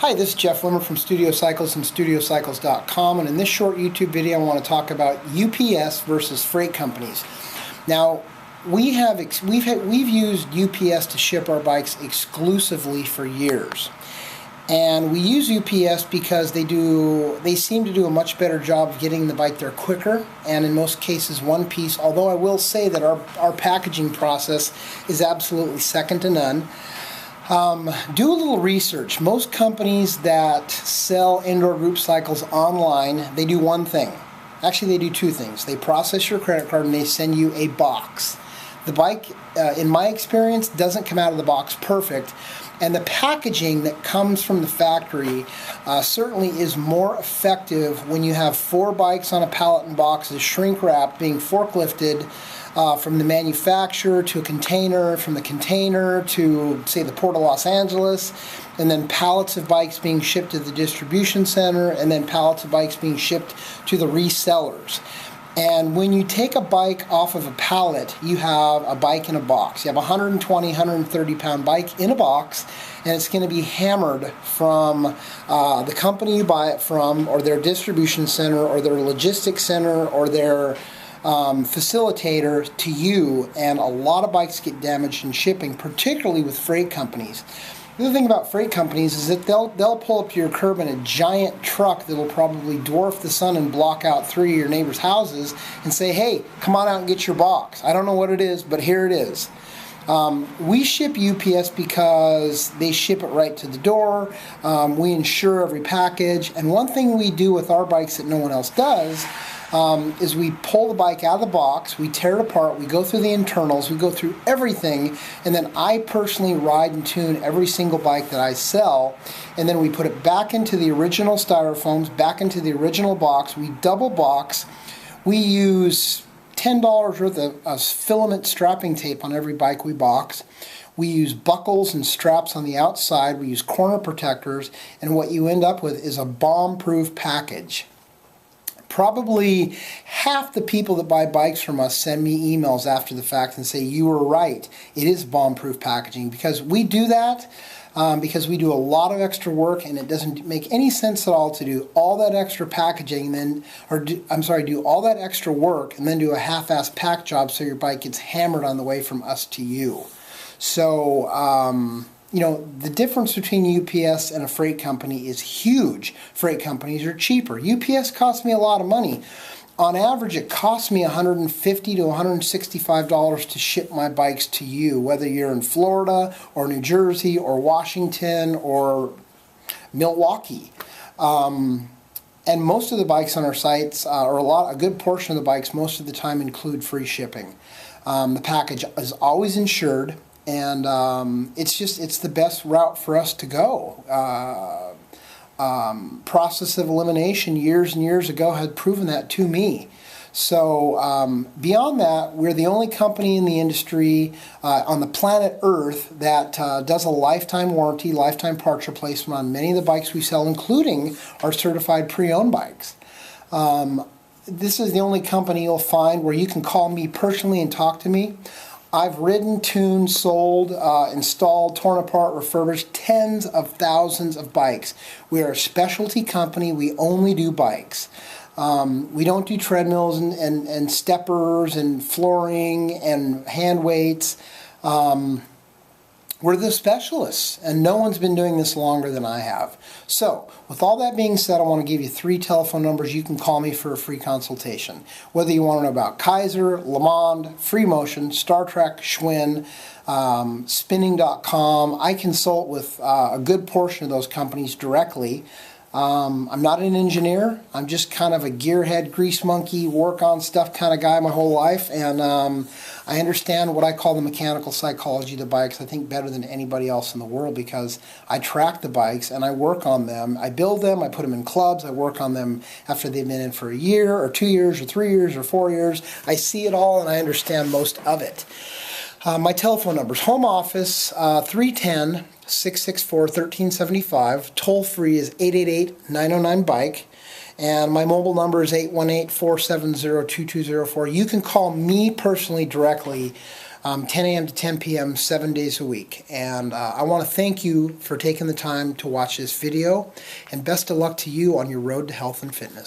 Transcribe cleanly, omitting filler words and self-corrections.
Hi, this is Jeff Limmer from Studio Cycles and StudioCycles.com, and in this short YouTube video I want to talk about UPS versus freight companies. Now, we've used UPS to ship our bikes exclusively for years. And we use UPS because they seem to do a much better job of getting the bike there quicker, and in most cases one piece, although I will say that our packaging process is absolutely second to none. Do a little research. Most companies that sell indoor group cycles online, they do one thing. Actually, they do two things. They process your credit card and they send you a box. The bike, in my experience, doesn't come out of the box perfect. And the packaging that comes from the factory certainly is more effective when you have 4 bikes on a pallet and boxes, shrink wrapped, being forklifted from the manufacturer to a container, from the container to, say, the Port of Los Angeles, and then pallets of bikes being shipped to the distribution center, and then pallets of bikes being shipped to the resellers. And when you take a bike off of a pallet, you have a bike in a box. You have a 120, 130 pound bike in a box, and it's going to be hammered from the company you buy it from, or their distribution center, or their logistics center, or their facilitator to you. And a lot of bikes get damaged in shipping, particularly with freight companies. The other thing about freight companies is that they'll pull up to your curb in a giant truck that will probably dwarf the sun and block out 3 of your neighbors' houses and say, hey, come on out and get your box. I don't know what it is, but here it is. We ship UPS because they ship it right to the door. We insure every package. And one thing we do with our bikes that no one else does is we pull the bike out of the box, we tear it apart, we go through the internals, we go through everything, and then I personally ride and tune every single bike that I sell, and then we put it back into the original styrofoams, back into the original box. We double box. We use $10 worth of filament strapping tape on every bike we box. We use buckles and straps on the outside. We use corner protectors, and what you end up with is a bomb-proof package. Probably half the people that buy bikes from us send me emails after the fact and say, you were right, it is bomb-proof packaging. Because we do that, because we do a lot of extra work, and it doesn't make any sense at all to do all that extra packaging and then, do all that extra work and then do a half-assed pack job so your bike gets hammered on the way from us to you. So, you know, the difference between UPS and a freight company is huge. Freight companies are cheaper. UPS costs me a lot of money. On average, it costs me $150 to $165 to ship my bikes to you, whether you're in Florida or New Jersey or Washington or Milwaukee. And most of the bikes on our sites, or a good portion of the bikes, most of the time include free shipping. The package is always insured. And it's the best route for us to go. Process of elimination years and years ago had proven that to me. So beyond that, we're the only company in the industry on the planet Earth that does a lifetime warranty, lifetime parts replacement on many of the bikes we sell, including our certified pre-owned bikes. This is the only company you'll find where you can call me personally and talk to me. I've ridden, tuned, sold, installed, torn apart, refurbished tens of thousands of bikes. We are a specialty company. We only do bikes. We don't do treadmills and steppers and flooring and hand weights. We're the specialists, and no one's been doing this longer than I have. So, with all that being said, I want to give you 3 telephone numbers you can call me for a free consultation. Whether you want to know about Kaiser, Le Monde, Free Motion, Star Trek, Schwinn, Spinning.com, I consult with a good portion of those companies directly. I'm not an engineer. I'm just kind of a gearhead, grease monkey, work on stuff kind of guy my whole life, and I understand what I call the mechanical psychology of the bikes, I think, better than anybody else in the world, because I track the bikes and I work on them. I build them, I put them in clubs, I work on them after they've been in for a year or 2 years or 3 years or 4 years. I see it all and I understand most of it. My telephone numbers: home office 310-664-1375. Toll free is 888-909-BIKE. And my mobile number is 818-470-2204. You can call me personally directly 10 a.m. to 10 p.m. 7 days a week. And I want to thank you for taking the time to watch this video, and best of luck to you on your road to health and fitness.